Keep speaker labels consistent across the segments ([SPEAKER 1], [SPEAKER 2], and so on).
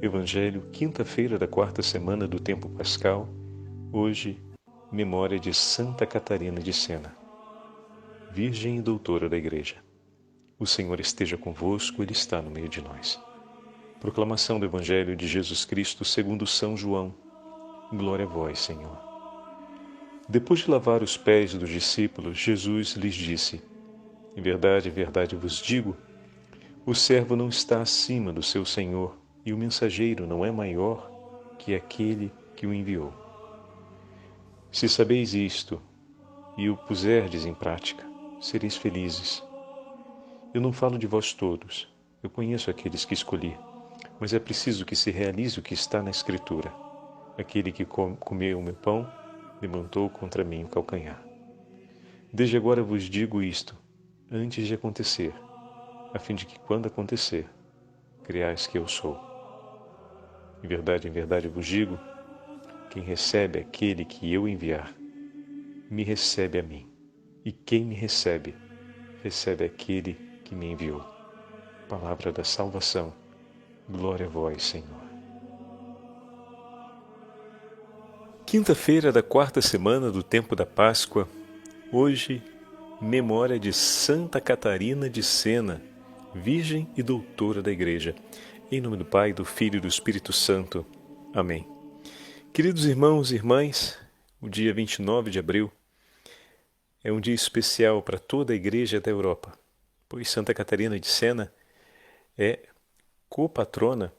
[SPEAKER 1] Evangelho, quinta-feira da quarta semana do tempo pascal. Hoje, memória de Santa Catarina de Sena, Virgem e Doutora da Igreja. O Senhor esteja convosco, Ele está no meio de nós. Proclamação do Evangelho de Jesus Cristo segundo São João. Glória a vós, Senhor. Depois de lavar os pés dos discípulos, Jesus lhes disse: em verdade vos digo, o servo não está acima do seu senhor, e o mensageiro não é maior que aquele que o enviou. Se sabeis isto e o puserdes em prática, sereis felizes. Eu não falo de vós todos, eu conheço aqueles que escolhi, mas é preciso que se realize o que está na Escritura. Aquele que comeu o meu pão, levantou contra mim o calcanhar. Desde agora vos digo isto, antes de acontecer, a fim de que, quando acontecer, creais que eu sou. Em verdade vos digo, quem recebe aquele que eu enviar, me recebe a mim. E quem me recebe, recebe aquele que me enviou. Palavra da salvação. Glória a vós, Senhor. Quinta-feira da quarta semana do tempo da Páscoa. Hoje, memória de Santa Catarina de Sena, Virgem e Doutora da Igreja. Em nome do Pai, do Filho e do Espírito Santo. Amém. Queridos irmãos e irmãs, o dia 29 de abril é um dia especial para toda a Igreja da Europa, pois Santa Catarina de Sena é copatrona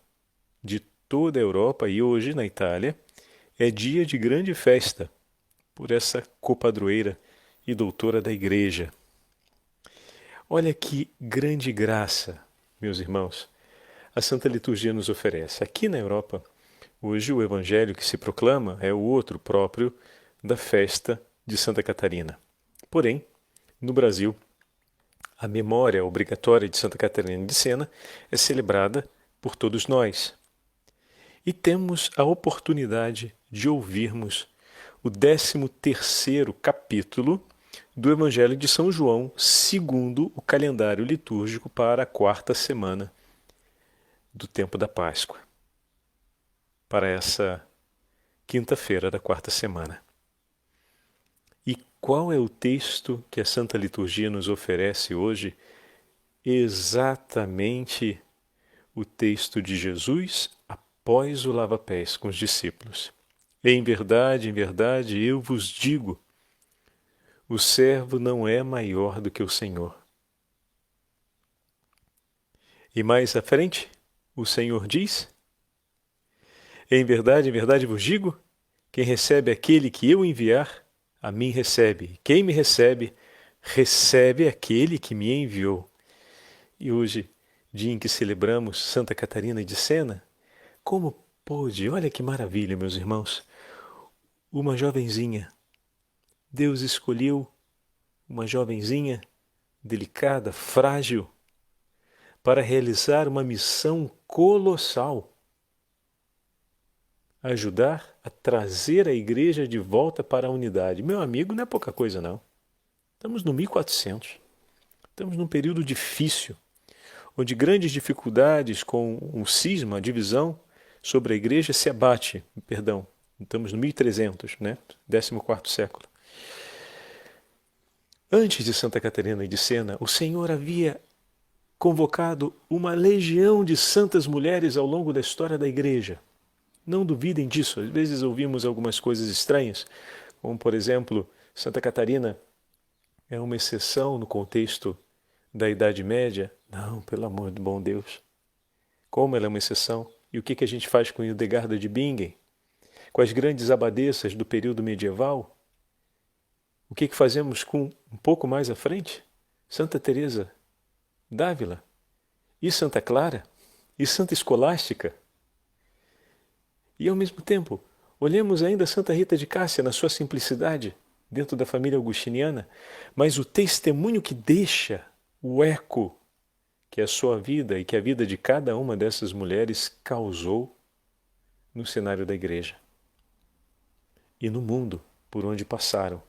[SPEAKER 1] de toda a Europa e hoje na Itália é dia de grande festa por essa copadroeira e doutora da Igreja. Olha que grande graça, meus irmãos, a Santa Liturgia nos oferece. Aqui na Europa, hoje o Evangelho que se proclama é o outro próprio da festa de Santa Catarina. Porém, no Brasil, a memória obrigatória de Santa Catarina de Sena é celebrada por todos nós. E temos a oportunidade de ouvirmos o 13º capítulo do Evangelho de São João, segundo o calendário litúrgico para a quarta semana do tempo da Páscoa, para essa quinta-feira da quarta semana. E qual é o texto que a Santa Liturgia nos oferece hoje? Exatamente o texto de Jesus após o lava-pés com os discípulos. Em verdade, eu vos digo, o servo não é maior do que o Senhor. E mais à frente, o Senhor diz: em verdade vos digo, quem recebe aquele que eu enviar, a mim recebe. Quem me recebe, recebe aquele que me enviou. E hoje, dia em que celebramos Santa Catarina de Sena, como pôde, olha que maravilha, meus irmãos, uma jovenzinha, Deus escolheu uma jovenzinha delicada, frágil, para realizar uma missão colossal, ajudar a trazer a igreja de volta para a unidade. Meu amigo, não é pouca coisa não. Estamos no 1400, estamos num período difícil, onde grandes dificuldades com o cisma, a divisão sobre a igreja se abate, estamos no 1300, né? 14º século. Antes de Santa Catarina de Sena, o Senhor havia convocado uma legião de santas mulheres ao longo da história da igreja. Não duvidem disso, às vezes ouvimos algumas coisas estranhas, como por exemplo, Santa Catarina é uma exceção no contexto da Idade Média. Não, pelo amor do bom Deus. Como ela é uma exceção? E o que a gente faz com Hildegarda de Bingen? Com as grandes abadesas do período medieval? O que fazemos com, um pouco mais à frente, Santa Teresa d'Ávila, e Santa Clara, e Santa Escolástica? E ao mesmo tempo, olhemos ainda Santa Rita de Cássia na sua simplicidade, dentro da família augustiniana, mas o testemunho que deixa, o eco que a sua vida e que a vida de cada uma dessas mulheres causou no cenário da igreja e no mundo por onde passaram.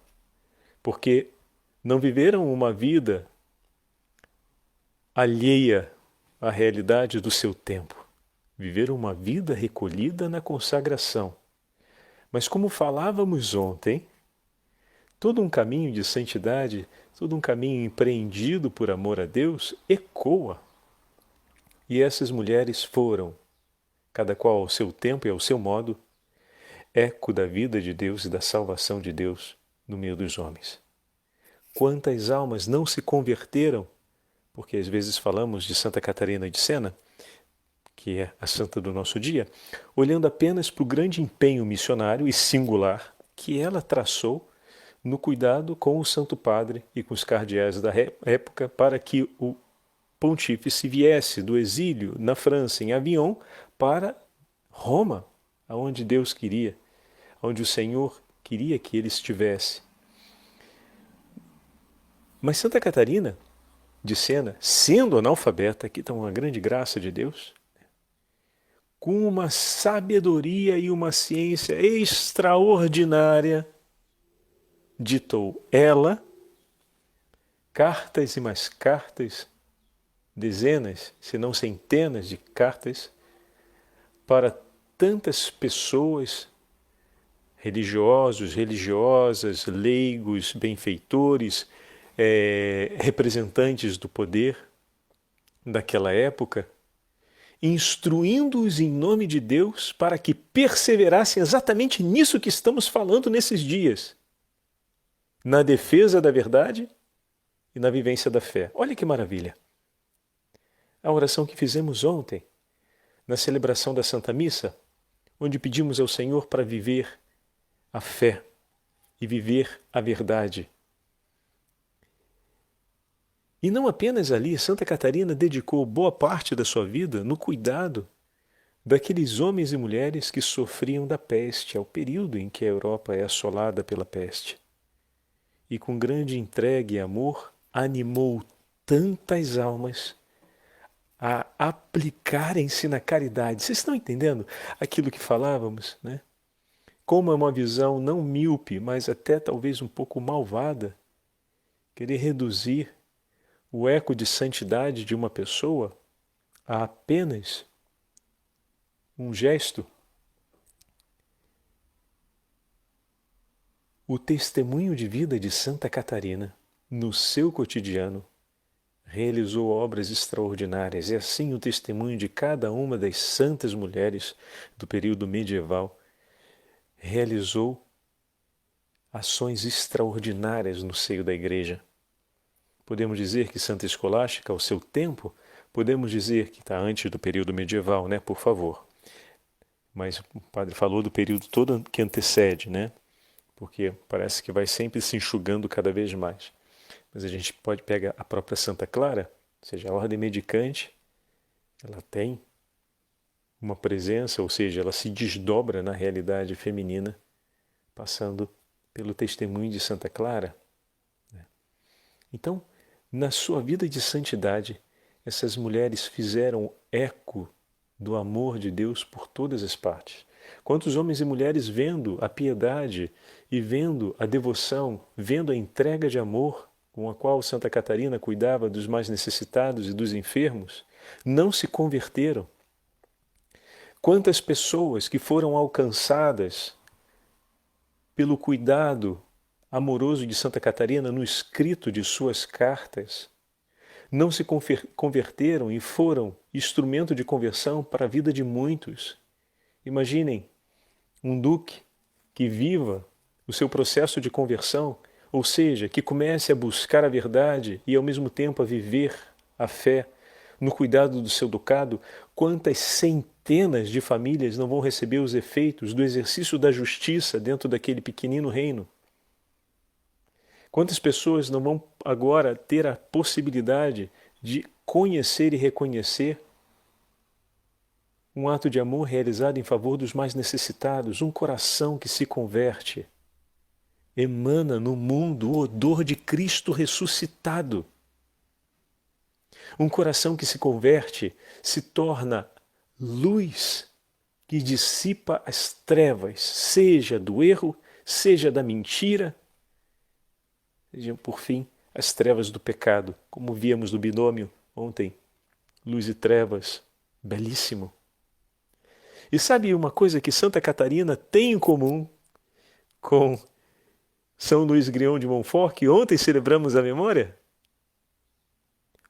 [SPEAKER 1] Porque não viveram uma vida alheia à realidade do seu tempo. viver uma vida recolhida na consagração. Mas como falávamos ontem, todo um caminho de santidade, todo um caminho empreendido por amor a Deus, ecoa. E essas mulheres foram, cada qual ao seu tempo e ao seu modo, eco da vida de Deus e da salvação de Deus no meio dos homens. Quantas almas não se converteram, porque às vezes falamos de Santa Catarina de Sena, que é a santa do nosso dia, olhando apenas para o grande empenho missionário e singular que ela traçou no cuidado com o Santo Padre e com os cardeais da época para que o pontífice viesse do exílio na França, em Avignon, para Roma, aonde Deus queria, onde o Senhor queria que ele estivesse. Mas Santa Catarina de Sena, sendo analfabeta, aqui está uma grande graça de Deus, com uma sabedoria e uma ciência extraordinária, ditou ela cartas e mais cartas, dezenas, se não centenas de cartas, para tantas pessoas, religiosos, religiosas, leigos, benfeitores, representantes do poder daquela época, instruindo-os em nome de Deus para que perseverassem exatamente nisso que estamos falando nesses dias, na defesa da verdade e na vivência da fé. Olha que maravilha! A oração que fizemos ontem, na celebração da Santa Missa, onde pedimos ao Senhor para viver a fé e viver a verdade. E não apenas ali, Santa Catarina dedicou boa parte da sua vida no cuidado daqueles homens e mulheres que sofriam da peste, ao período em que a Europa é assolada pela peste. E com grande entrega e amor, animou tantas almas a aplicarem-se na caridade. Vocês estão entendendo aquilo que falávamos, né? Como é uma visão não míope, mas até talvez um pouco malvada, querer reduzir o eco de santidade de uma pessoa a apenas um gesto. O testemunho de vida de Santa Catarina, no seu cotidiano, realizou obras extraordinárias. E assim o testemunho de cada uma das santas mulheres do período medieval realizou ações extraordinárias no seio da Igreja. Podemos dizer que Santa Escolástica, ao seu tempo, podemos dizer que está antes do período medieval, né? Por favor. Mas o padre falou do período todo que antecede, né? Porque parece que vai sempre se enxugando cada vez mais. Mas a gente pode pegar a própria Santa Clara, ou seja, a ordem mendicante, ela tem uma presença, ou seja, ela se desdobra na realidade feminina, passando pelo testemunho de Santa Clara. Então, na sua vida de santidade, essas mulheres fizeram eco do amor de Deus por todas as partes. Quantos homens e mulheres vendo a piedade e vendo a devoção, vendo a entrega de amor com a qual Santa Catarina cuidava dos mais necessitados e dos enfermos, não se converteram. Quantas pessoas que foram alcançadas pelo cuidado amoroso de Santa Catarina no escrito de suas cartas, não se converteram e foram instrumento de conversão para a vida de muitos. Imaginem um duque que viva o seu processo de conversão, ou seja, que comece a buscar a verdade e ao mesmo tempo a viver a fé no cuidado do seu ducado. Quantas centenas de famílias não vão receber os efeitos do exercício da justiça dentro daquele pequenino reino? Quantas pessoas não vão agora ter a possibilidade de conhecer e reconhecer um ato de amor realizado em favor dos mais necessitados, um coração que se converte, emana no mundo o odor de Cristo ressuscitado. Um coração que se converte se torna luz que dissipa as trevas, seja do erro, seja da mentira, sejam, por fim, as trevas do pecado, como víamos no binômio ontem, luz e trevas, belíssimo. E sabe uma coisa que Santa Catarina tem em comum com São Luís Grignion de Montfort, que ontem celebramos a memória?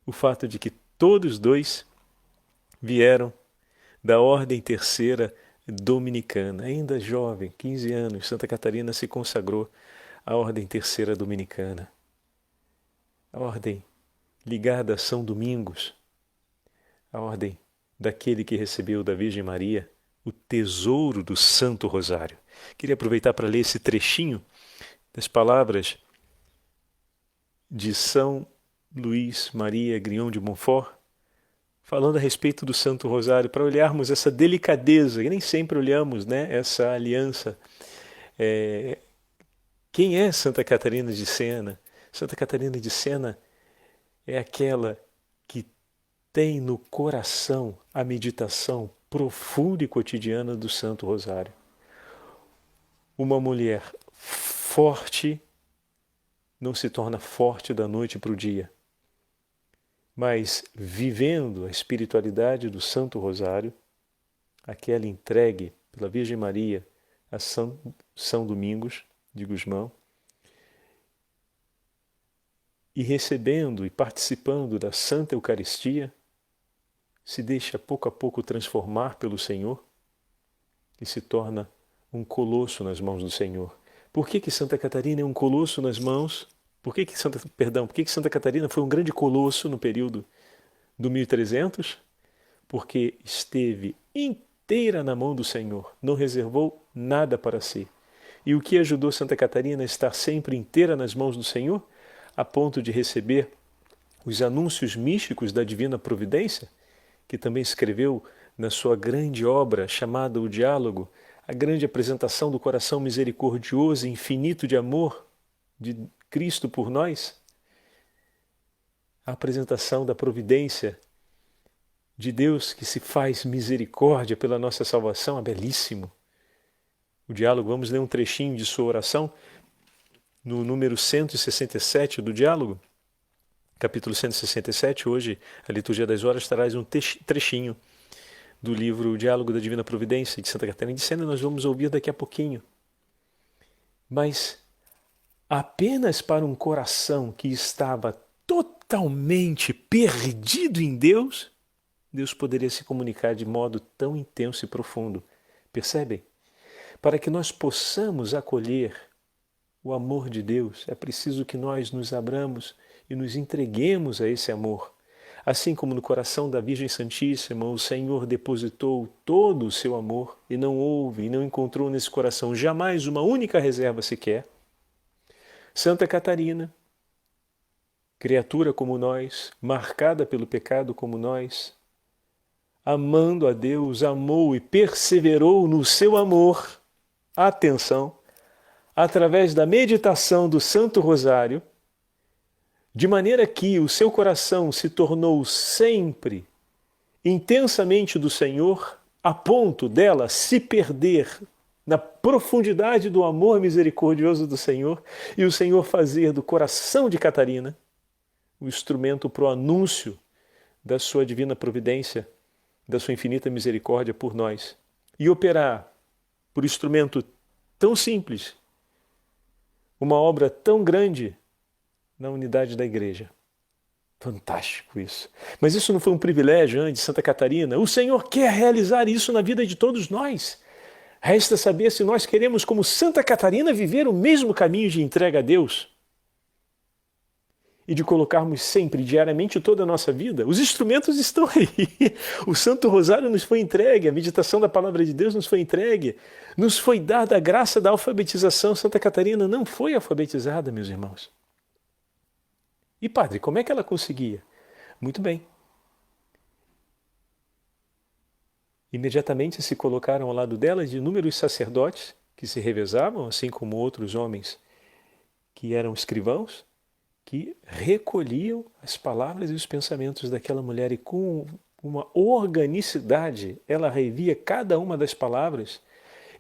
[SPEAKER 1] O fato de que todos dois vieram da Ordem Terceira Dominicana. Ainda jovem, 15 anos, Santa Catarina se consagrou à Ordem Terceira Dominicana. A ordem ligada a São Domingos, a ordem daquele que recebeu da Virgem Maria o tesouro do Santo Rosário. Queria aproveitar para ler esse trechinho das palavras de São Luís Maria Grignion de Montfort, falando a respeito do Santo Rosário, para olharmos essa delicadeza, e nem sempre olhamos, né, essa aliança. Quem é Santa Catarina de Sena? Santa Catarina de Sena é aquela que tem no coração a meditação profunda e cotidiana do Santo Rosário. Uma mulher forte não se torna forte da noite para o dia, mas vivendo a espiritualidade do Santo Rosário, aquela entregue pela Virgem Maria a São Domingos de Gusmão, e recebendo e participando da Santa Eucaristia, se deixa pouco a pouco transformar pelo Senhor e se torna um colosso nas mãos do Senhor. Por que Santa Catarina é um colosso nas mãos? Por que Santa Catarina foi um grande colosso no período do 1300? Porque esteve inteira na mão do Senhor, não reservou nada para si. E o que ajudou Santa Catarina a estar sempre inteira nas mãos do Senhor, a ponto de receber os anúncios místicos da Divina Providência, que também escreveu na sua grande obra chamada O Diálogo, a grande apresentação do coração misericordioso e infinito de amor de Cristo por nós, a apresentação da providência de Deus que se faz misericórdia pela nossa salvação, é belíssimo. O Diálogo, vamos ler um trechinho de sua oração, no número 167 do Diálogo, capítulo 167, hoje a Liturgia das Horas traz um trechinho do livro Diálogo da Divina Providência de Santa Catarina de Sena, nós vamos ouvir daqui a pouquinho. Mas apenas para um coração que estava totalmente perdido em Deus, Deus poderia se comunicar de modo tão intenso e profundo. Percebem? Para que nós possamos acolher o amor de Deus, é preciso que nós nos abramos e nos entreguemos a esse amor. Assim como no coração da Virgem Santíssima o Senhor depositou todo o seu amor e não houve e não encontrou nesse coração jamais uma única reserva sequer, Santa Catarina, criatura como nós, marcada pelo pecado como nós, amando a Deus, amou e perseverou no seu amor, atenção, através da meditação do Santo Rosário, de maneira que o seu coração se tornou sempre intensamente do Senhor, a ponto dela se perder na profundidade do amor misericordioso do Senhor e o Senhor fazer do coração de Catarina o instrumento para o anúncio da sua divina providência, da sua infinita misericórdia por nós, e operar por instrumento tão simples uma obra tão grande na unidade da Igreja. Fantástico isso. Mas isso não foi um privilégio de Santa Catarina. O Senhor quer realizar isso na vida de todos nós. Resta saber se nós queremos, como Santa Catarina, viver o mesmo caminho de entrega a Deus e de colocarmos sempre, diariamente, toda a nossa vida. Os instrumentos estão aí. O Santo Rosário nos foi entregue, a meditação da Palavra de Deus nos foi entregue, nos foi dada a graça da alfabetização. Santa Catarina não foi alfabetizada, meus irmãos. E padre, como é que ela conseguia? Muito bem. Imediatamente se colocaram ao lado dela de inúmeros sacerdotes que se revezavam, assim como outros homens que eram escrivãos, que recolhiam as palavras e os pensamentos daquela mulher e com uma organicidade ela revia cada uma das palavras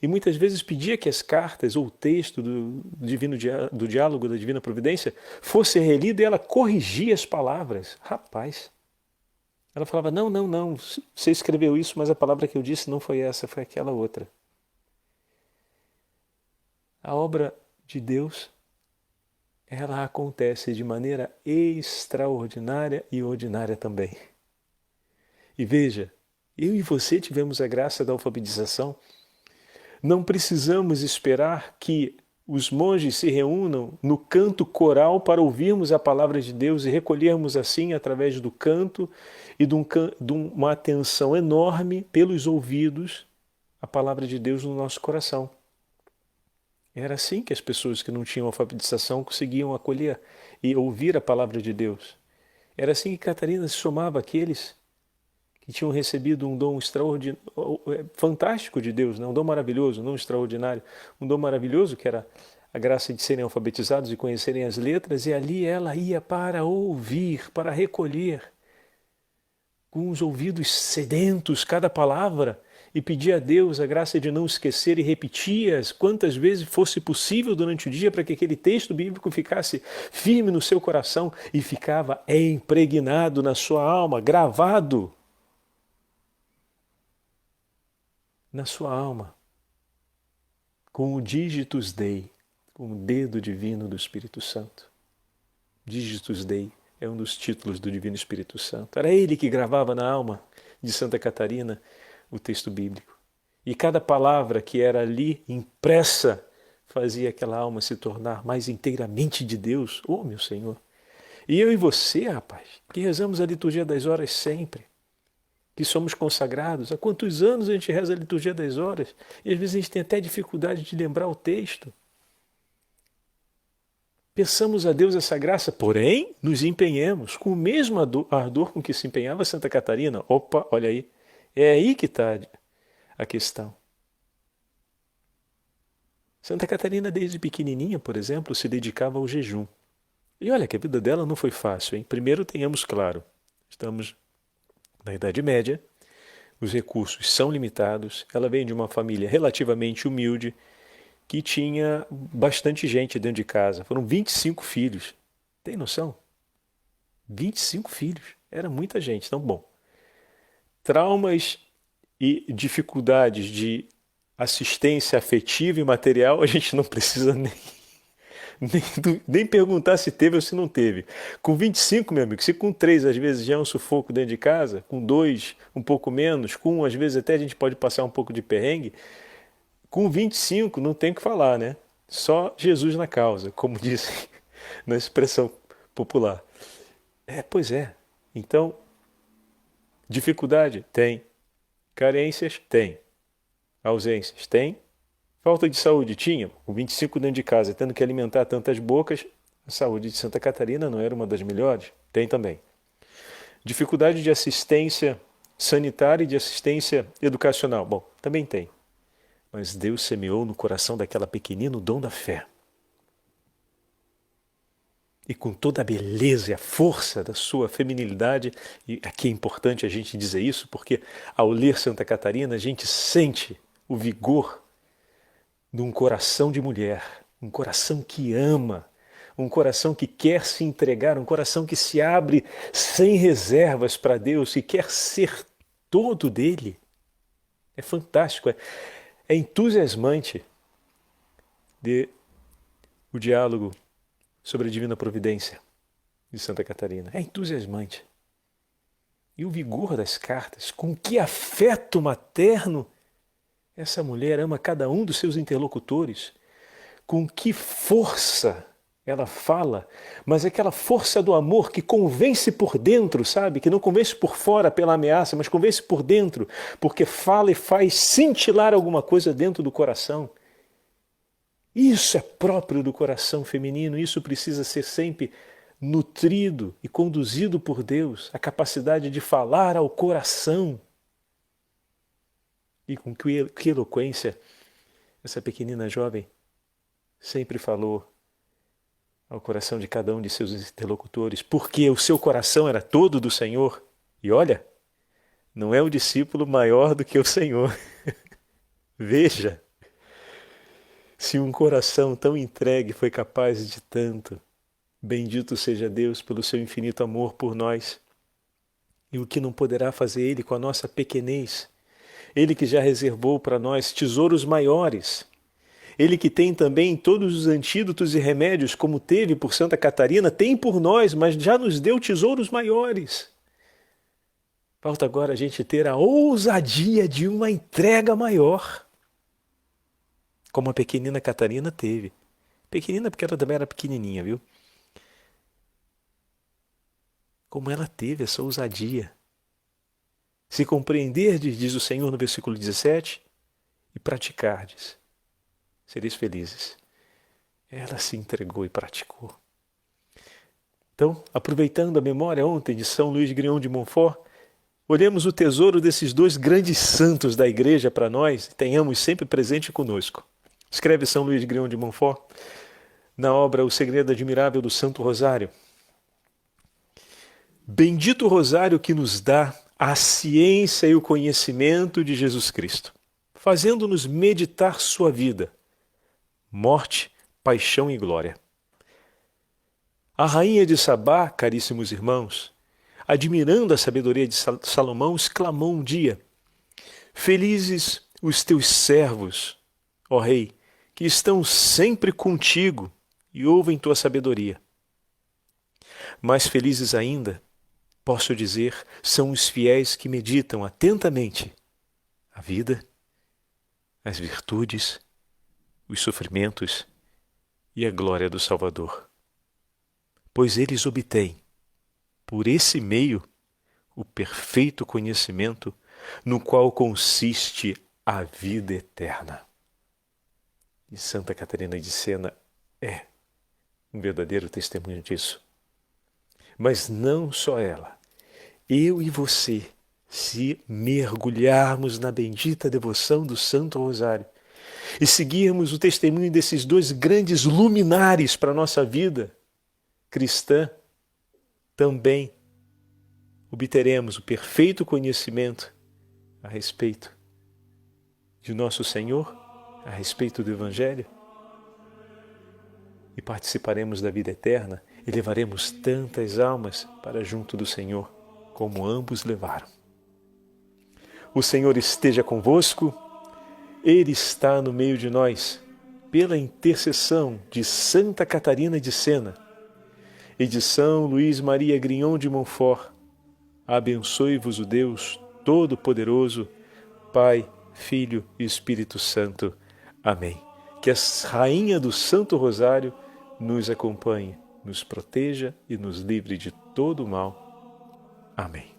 [SPEAKER 1] e muitas vezes pedia que as cartas ou o texto do diálogo da Divina Providência fosse relido e ela corrigia as palavras. Rapaz, Ela falava, não, não, não, você escreveu isso, mas a palavra que eu disse não foi essa, foi aquela outra. A obra de Deus, ela acontece de maneira extraordinária e ordinária também. E veja, eu e você tivemos a graça da alfabetização. Não precisamos esperar que os monges se reúnam no canto coral para ouvirmos a palavra de Deus e recolhermos assim, através do canto e de uma atenção enorme pelos ouvidos, a palavra de Deus no nosso coração. Era assim que as pessoas que não tinham alfabetização conseguiam acolher e ouvir a palavra de Deus. Era assim que Catarina se somava àqueles que tinham recebido um dom extraordinário, fantástico de Deus, né? Um dom maravilhoso, não extraordinário, um dom maravilhoso que era a graça de serem alfabetizados e conhecerem as letras, e ali ela ia para ouvir, para recolher, com os ouvidos sedentos cada palavra, e pedia a Deus a graça de não esquecer e repetia-as quantas vezes fosse possível durante o dia para que aquele texto bíblico ficasse firme no seu coração e ficava impregnado na sua alma, gravado na sua alma, com o Digitus Dei, com o dedo divino do Espírito Santo. Digitus Dei é um dos títulos do Divino Espírito Santo. Era ele que gravava na alma de Santa Catarina o texto bíblico. E cada palavra que era ali impressa fazia aquela alma se tornar mais inteiramente de Deus. Oh, meu Senhor! E eu e você, rapaz, que rezamos a liturgia das horas sempre, que somos consagrados. Há quantos anos a gente reza a liturgia das horas? E às vezes a gente tem até dificuldade de lembrar o texto. Peçamos a Deus essa graça, porém nos empenhemos com o mesmo ardor com que se empenhava Santa Catarina. Opa, olha aí. É aí que está a questão. Santa Catarina, desde pequenininha, por exemplo, se dedicava ao jejum. E olha que a vida dela não foi fácil, hein? Primeiro tenhamos claro, estamos na Idade Média, os recursos são limitados, ela vem de uma família relativamente humilde, que tinha bastante gente dentro de casa. Foram 25 filhos. Tem noção? 25 filhos. Era muita gente. Então, bom. Traumas e dificuldades de assistência afetiva e material, a gente não precisa nem perguntar se teve ou se não teve. Com 25, meu amigo, se com 3 às vezes já é um sufoco dentro de casa, com 2 um pouco menos, com 1 às vezes até a gente pode passar um pouco de perrengue, com 25 não tem o que falar, né? Só Jesus na causa, como dizem na expressão popular. Pois é. Então, dificuldade? Tem. Carências? Tem. Ausências? Tem. Falta de saúde? Tinha. Com 25 dentro de casa, tendo que alimentar tantas bocas, a saúde de Santa Catarina não era uma das melhores? Tem também. Dificuldade de assistência sanitária e de assistência educacional? Bom, também tem. Mas Deus semeou no coração daquela pequenina o dom da fé. E com toda a beleza e a força da sua feminilidade, e aqui é importante a gente dizer isso, porque ao ler Santa Catarina a gente sente o vigor de um coração de mulher, um coração que ama, um coração que quer se entregar, um coração que se abre sem reservas para Deus e quer ser todo dele. É fantástico, é entusiasmante o diálogo sobre a Divina Providência de Santa Catarina. É entusiasmante. E o vigor das cartas, com que afeto materno essa mulher ama cada um dos seus interlocutores, com que força ela fala, mas aquela força do amor que convence por dentro, sabe? Que não convence por fora pela ameaça, mas convence por dentro, porque fala e faz cintilar alguma coisa dentro do coração. Isso é próprio do coração feminino, isso precisa ser sempre nutrido e conduzido por Deus, a capacidade de falar ao coração. E com que eloquência essa pequenina jovem sempre falou ao coração de cada um de seus interlocutores, porque o seu coração era todo do Senhor. E olha, não é o discípulo maior do que o Senhor. Veja, se um coração tão entregue foi capaz de tanto, bendito seja Deus pelo seu infinito amor por nós. e o que não poderá fazer Ele com a nossa pequenez. Ele que já reservou para nós tesouros maiores. Ele que tem também todos os antídotos e remédios, como teve por Santa Catarina, tem por nós, mas já nos deu tesouros maiores. Falta agora a gente ter a ousadia de uma entrega maior, como a pequenina Catarina teve. Pequenina porque ela também era pequenininha, viu? Como ela teve essa ousadia. Se compreenderdes, diz o Senhor no versículo 17, e praticardes, sereis felizes. Ela se entregou e praticou. Então, aproveitando a memória ontem de São Luís Grignion de Montfort, olhemos o tesouro desses dois grandes santos da Igreja para nós e tenhamos sempre presente conosco. Escreve São Luís Grignion de Montfort na obra O Segredo Admirável do Santo Rosário. Bendito o Rosário que nos dá a ciência e o conhecimento de Jesus Cristo, fazendo-nos meditar sua vida, morte, paixão e glória. A rainha de Sabá, caríssimos irmãos, admirando a sabedoria de Salomão, exclamou um dia: felizes os teus servos, ó rei, que estão sempre contigo e ouvem tua sabedoria. Mais felizes ainda, posso dizer, são os fiéis que meditam atentamente a vida, as virtudes, os sofrimentos e a glória do Salvador. Pois eles obtêm, por esse meio, o perfeito conhecimento no qual consiste a vida eterna. E Santa Catarina de Sena é um verdadeiro testemunho disso. Mas não só ela, eu e você, se mergulharmos na bendita devoção do Santo Rosário e seguirmos o testemunho desses dois grandes luminares para a nossa vida cristã, também obteremos o perfeito conhecimento a respeito de nosso Senhor, a respeito do Evangelho, e participaremos da vida eterna e levaremos tantas almas para junto do Senhor, como ambos levaram. O Senhor esteja convosco, Ele está no meio de nós, pela intercessão de Santa Catarina de Sena e de São Luís Maria Grignion de Montfort. Abençoe-vos o Deus Todo-Poderoso, Pai, Filho e Espírito Santo. Amém. Que a Rainha do Santo Rosário nos acompanhe, nos proteja e nos livre de todo o mal. Amém.